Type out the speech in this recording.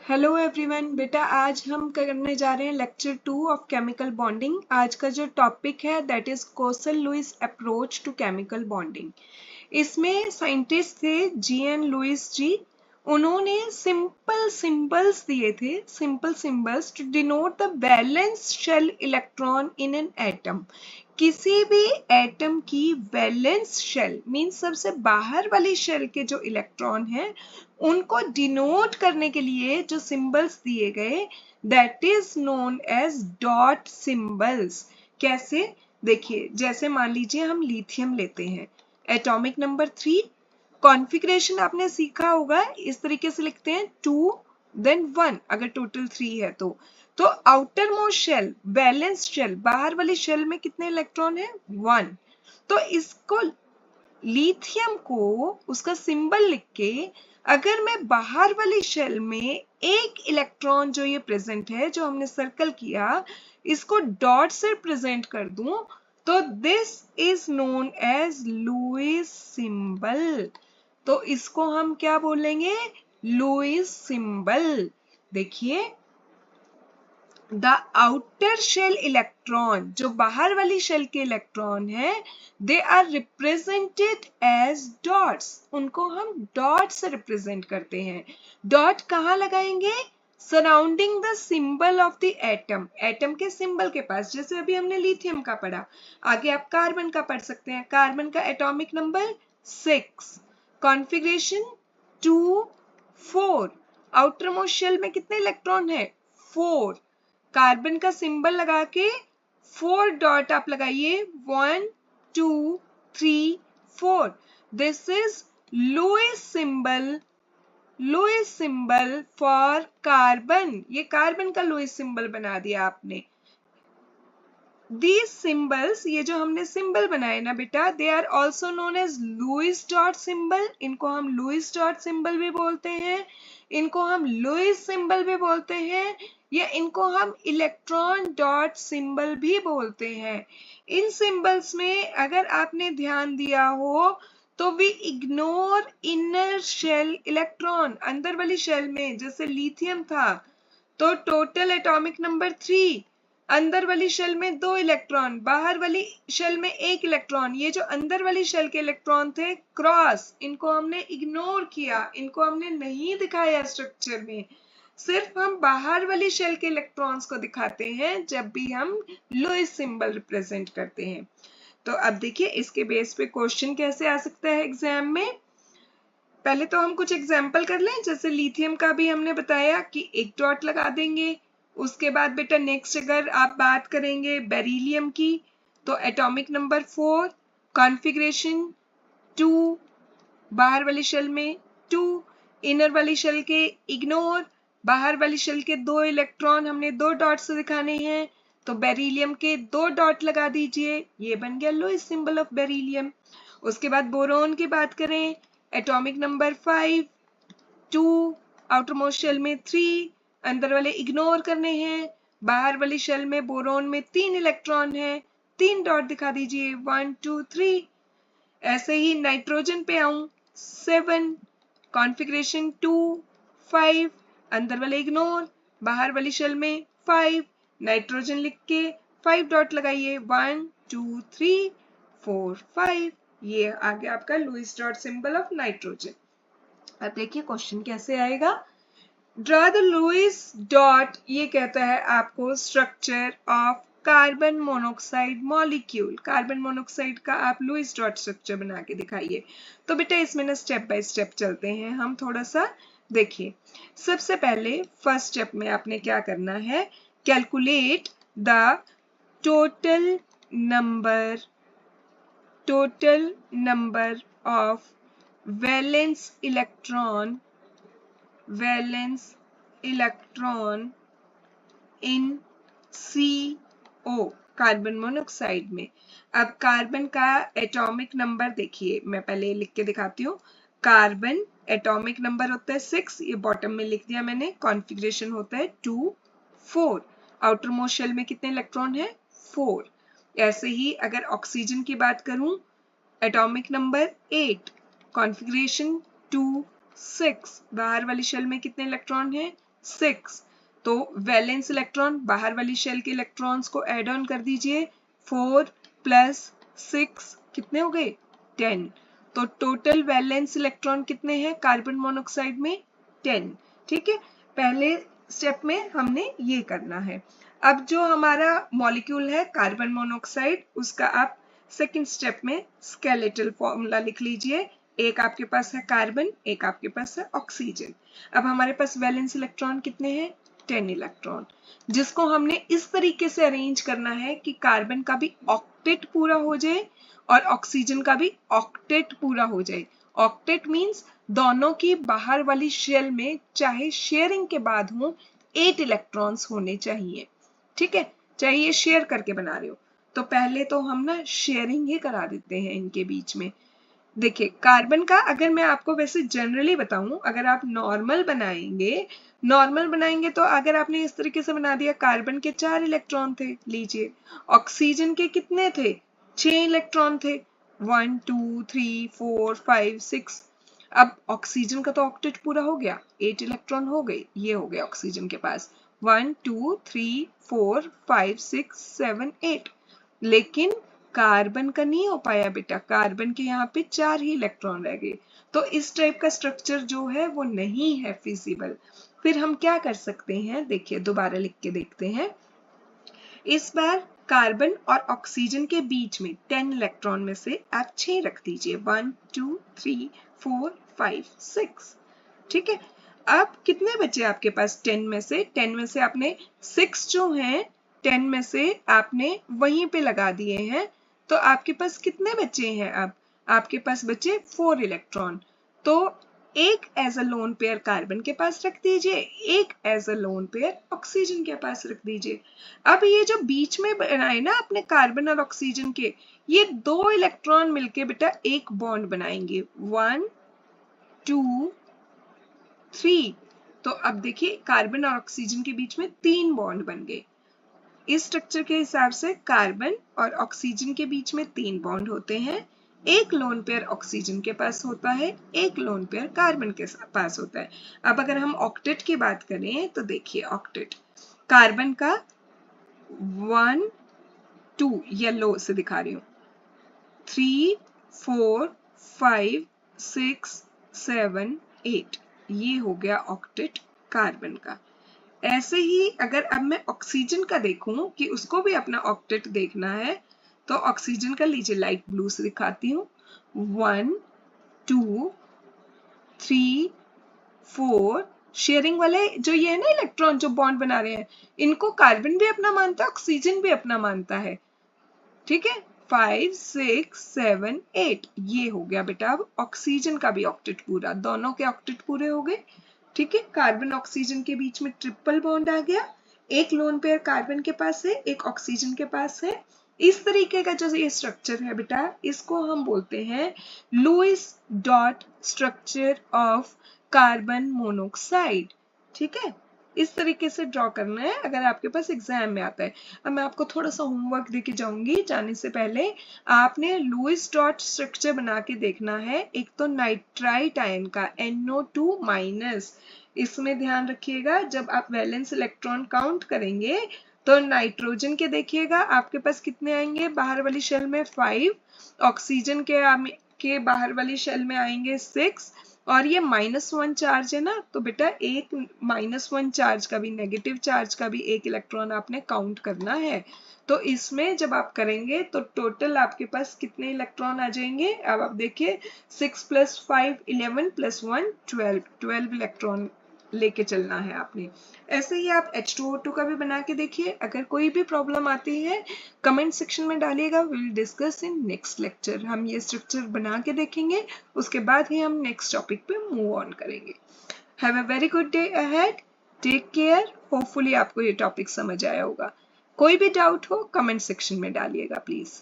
Hello everyone. बेटा आज हम करने जा रहे हैं लेक्चर 2 ऑफ केमिकल बॉन्डिंग। आज का जो टॉपिक है that is Kossel Lewis approach to chemical bonding. इसमें साइंटिस्ट थे जीएन लुईस जी। उन्होंने सिंपल सिंबल्स दिए थे, simple symbols to denote the valence shell electron in an atom. किसी भी एटम की वैलेंस शेल मीन्स सबसे बाहर वाली शेल के जो इलेक्ट्रॉन हैं उनको डिनोट करने के लिए जो सिंबल्स दिए गए that is known as dot symbols. कैसे? देखिए, जैसे मान लीजिए हम लिथियम लेते हैं, एटॉमिक नंबर 3, कॉन्फ़िगरेशन आपने सीखा होगा, इस तरीके से लिखते हैं 2 देन 1 अगर टोटल 3 है तो outer most shell, valence shell, बाहर वाली शेल में कितने इलेक्ट्रॉन है? 1। तो इसको लिथियम को उसका सिंबल लिख के अगर मैं बाहर वाली शेल में एक इलेक्ट्रॉन जो ये प्रेजेंट है, जो हमने सर्कल किया, इसको डॉट से प्रेजेंट कर दूं तो this is known as Lewis symbol. तो इसको हम क्या बोलेंगे? Lewis symbol. देखिए, द आउटर शेल इलेक्ट्रॉन, जो बाहर वाली शेल के इलेक्ट्रॉन है, they are represented as dots. उनको हम डॉट से रिप्रेजेंट करते हैं। डॉट कहाँ लगाएंगे? Surrounding the symbol of the atom, atom के सिंबल के पास। जैसे अभी हमने लिथियम का पढ़ा, आगे आप कार्बन का पढ़ सकते हैं। कार्बन का atomic number 6, configuration 2 4, outer most shell में कितने इलेक्ट्रॉन है? 4। कार्बन का सिंबल लगा के 4 डॉट आप लगाइए, 1 2 3 4। This is Lewis symbol, Lewis symbol for carbon. ये कार्बन का लुईस सिंबल बना दिया आपने। These symbols, ये जो हमने सिंबल बनाए ना बेटा, they are also known as Lewis dot symbol। इनको हम लुईस डॉट सिंबल भी बोलते हैं, इनको हम लुईस सिंबल भी बोलते हैं, या इनको हम इलेक्ट्रॉन डॉट सिंबल भी बोलते हैं। इन सिंबल्स में अगर आपने ध्यान दिया हो तो we ignore inner shell electron. अंदर वाली शेल में जैसे लिथियम था तो टोटल एटॉमिक नंबर 3, अंदर वाली शेल में 2 इलेक्ट्रॉन, बाहर वाली शेल में 1 इलेक्ट्रॉन। ये जो अंदर वाली शेल के इलेक्ट्रॉन थे क्रॉस, इनको हमने इग्नोर किया, इनको हमने नहीं दिखाया स्ट्रक्चर में। सिर्फ हम बाहर वाली शेल के इलेक्ट्रॉन्स को दिखाते हैं जब भी हम लुईस सिंबल रिप्रेजेंट करते हैं। तो अब देखिए इसके बेस पे क्वेश्चन कैसे आ सकता है एग्जाम में। पहले तो हम कुछ एग्जाम्पल कर लें। जैसे लिथियम का भी हमने बताया कि एक डॉट लगा देंगे। उसके बाद बेटा नेक्स्ट अगर आप बात करेंगे बेरिलियम की, तो एटॉमिक नंबर 4, कॉन्फ़िगरेशन 2, बाहर वाली शेल में 2, इनर वाली शेल के इग्नोर, बाहर वाली शेल के 2 इलेक्ट्रॉन हमने 2 डॉट से दिखाने हैं, तो बेरिलियम के 2 डॉट लगा दीजिए। ये बन गया लुईस सिंबल ऑफ बेरिलियम। उसके बाद बोरोन की बात करें, atomic number 5, 2, outer most shell में 3, अंदर वाले इग्नोर करने हैं, बाहर वाली शेल में बोरोन में 3 इलेक्ट्रॉन है, 3 डॉट दिखा दीजिए, 1 2 3। ऐसे ही नाइट्रोजन पे आऊं, 7, कॉन्फ़िगरेशन 2 5, अंदर वाले इग्नोर, बाहर वाली शेल में 5, नाइट्रोजन लिख के 5 डॉट लगाइए, 1 2 3 4 5। ये आ गया आपका Lewis dot symbol of nitrogen. अब देखिए क्वेश्चन कैसे आएगा। ड्रॉ द लुईस डॉट, ये कहता है आपको structure of carbon monoxide molecule. Carbon monoxide का आप लुईस डॉट स्ट्रक्चर बना के दिखाइए। तो बेटा इसमें ना स्टेप बाय स्टेप चलते हैं हम थोड़ा सा। देखिए, सबसे पहले फर्स्ट स्टेप में आपने क्या करना है, calculate the total number of valence electron in CO, carbon monoxide में। अब कार्बन का एटॉमिक नंबर देखिए, मैं पहले लिख के दिखाती हूँ। कार्बन एटॉमिक नंबर होता है 6, ये बॉटम में लिख दिया मैंने। कॉन्फ़िगरेशन होता है 2 4, आउटर मोस्ट शेल में कितने इलेक्ट्रॉन है? 4। ऐसे ही अगर ऑक्सीजन की बात करूं, एटॉमिक नंबर 8, कॉन्फ़िगरेशन 2 6, बाहर वाली शेल में कितने इलेक्ट्रॉन है? 6। तो वैलेंस इलेक्ट्रॉन, बाहर वाली शेल के इलेक्ट्रॉन्स को ऐड ऑन कर दीजिए। 4 + 6 कितने हो गए? 10। तो टोटल वैलेंस इलेक्ट्रॉन कितने हैं कार्बन मोनोऑक्साइड में? 10। ठीक है, पहले स्टेप में हमने ये करना है। अब जो हमारा मॉलिक्यूल है कार्बन मोनोऑक्साइड, उसका आप सेकंड स्टेप में स्केलेटल फॉर्मूला लिख लीजिए। एक आपके पास है कार्बन, एक आपके पास है ऑक्सीजन। अब हमारे पास वैलेंस इलेक्ट्रॉन कितने हैं? 10 इलेक्ट्रॉन, जिसको हमने इस तरीके से अरेंज करना है कि कार्बन का भी ऑक्टेट पूरा हो जाए और ऑक्सीजन का भी ऑक्टेट पूरा हो जाए। ऑक्टेट मींस दोनों की बाहर वाली शेल में चाहे शेयरिंग के बाद हो 8 इलेक्ट्रॉन्स होने चाहिए। ठीक है, चाहे ये शेयर करके बना रहे हो। तो पहले तो हम ना शेयरिंग ही करा देते हैं इनके बीच में। देखिए कार्बन का अगर मैं आपको वैसे जनरली बताऊं, अगर आप नॉर्मल बनाएंगे तो अगर आपने इस तरीके से बना दिया, कार्बन के 4 इलेक्ट्रॉन थे, लीजिए। ऑक्सीजन के कितने थे? 6 इलेक्ट्रॉन थे, 1 2 3 4 5 6। अब ऑक्सीजन का तो ऑक्टेट पूरा हो गया, 8 इलेक्ट्रॉन हो गए, ये हो गया ऑक्सीजन के पास 1 2 3 4 5 6 7 8। लेकिन कार्बन का नहीं हो पाया बेटा, कार्बन के यहाँ पे 4 ही इलेक्ट्रॉन रह गए। तो इस टाइप का स्ट्रक्चर जो है वो नहीं है फिजिबल। फिर हम क्या कर सकते हैं, देखिए दोबारा लिख के देखते हैं। इस बार कार्बन और ऑक्सीजन के बीच में 10 इलेक्ट्रॉन में से आप 6 रख दीजिए, 1 2 3 4 5 6। ठीक है, अब कितने बचे आपके पास? 10 में से, 10 में से आपने 6 जो हैं 10 में से आपने वहीं पे लगा दिए हैं। तो आपके पास कितने बचे हैं? अब आपके पास बचे 4 इलेक्ट्रॉन। तो एक as a lone pair carbon के पास रख दीजिए, एक as a lone pair oxygen के पास रख दीजिए। अब ये जो बीच में बनाए ना अपने कार्बन और ऑक्सीजन के, ये 2 इलेक्ट्रॉन मिलके बेटा एक बॉन्ड बनाएंगे, 1 2 3। तो अब देखिए कार्बन और ऑक्सीजन के बीच में 3 बॉन्ड बन गए। इस स्ट्रक्चर के हिसाब से कार्बन और ऑक्सीजन के बीच में 3 बॉन्ड होते हैं। एक लोन पेयर ऑक्सीजन के पास होता है, एक लोन पेयर कार्बन के पास होता है। अब अगर हम ऑक्टेट की बात करें तो देखिए ऑक्टेट, कार्बन का 1 2 येलो से दिखा रही हूँ, 3 4 5 6 7 8, ये हो गया ऑक्टेट कार्बन का। ऐसे ही अगर अब मैं ऑक्सीजन का देखूं कि उसको भी अपना ऑक्टेट देखना है, तो ऑक्सीजन का लीजिए लाइट ब्लू से दिखाती हूँ, 1 2 3 4। शेयरिंग वाले जो ये है ना इलेक्ट्रॉन जो बॉन्ड बना रहे हैं, इनको कार्बन भी अपना मानता है, ऑक्सीजन भी अपना मानता है। ठीक है, 5 6 7 8, ये हो गया बेटा अब ऑक्सीजन का भी ऑक्टेट पूरा, दोनों के ऑक्टेट पूरे हो गए। ठीक है, कार्बन ऑक्सीजन के बीच में ट्रिपल बॉन्ड आ गया, एक लोन पेयर कार्बन के पास है, एक ऑक्सीजन के पास है। इस तरीके का जो ये स्ट्रक्चर है बेटा, इसको हम बोलते हैं Lewis dot structure of carbon monoxide. ठीक है, इस तरीके से ड्रॉ करना है अगर आपके पास एग्जाम में आता है। अब मैं आपको थोड़ा सा होमवर्क देके जाऊंगी, जाने से पहले आपने लुईस डॉट स्ट्रक्चर बना के देखना है। एक तो नाइट्राइट आयन का NO2-, इसमें ध्यान रखिएगा जब आप वैलेंस इलेक्ट्रॉन काउंट करेंगे तो नाइट्रोजन के देखिएगा आपके पास कितने आएंगे, बाहर वाली शेल में 5, ऑक्सीजन के बाहर वाली शेल में आएंगे 6, और ये -1 चार्ज है ना, तो बेटा एक -1 चार्ज का भी, नेगेटिव चार्ज का भी एक इलेक्ट्रॉन आपने काउंट करना है। तो इसमें जब आप करेंगे तो टोटल आपके पास कितने इलेक्ट्रॉन आ जाएंगे? अब आप देखिए 6 + 5 11 + 1 12 इलेक्ट्रॉन लेके चलना है आपने। ऐसे ही आप H2O2 का भी बना के देखिए। अगर कोई भी प्रॉब्लम आती है कमेंट सेक्शन में डालिएगा, will discuss in next lecture. हम ये स्ट्रक्चर बना के देखेंगे, उसके बाद ही हम नेक्स्ट टॉपिक पे मूव ऑन करेंगे। Have a very good day ahead, take care. Hopefully आपको ये टॉपिक समझ आया होगा। कोई भी डाउट हो कमेंट सेक्शन में डालिएगा प्लीज।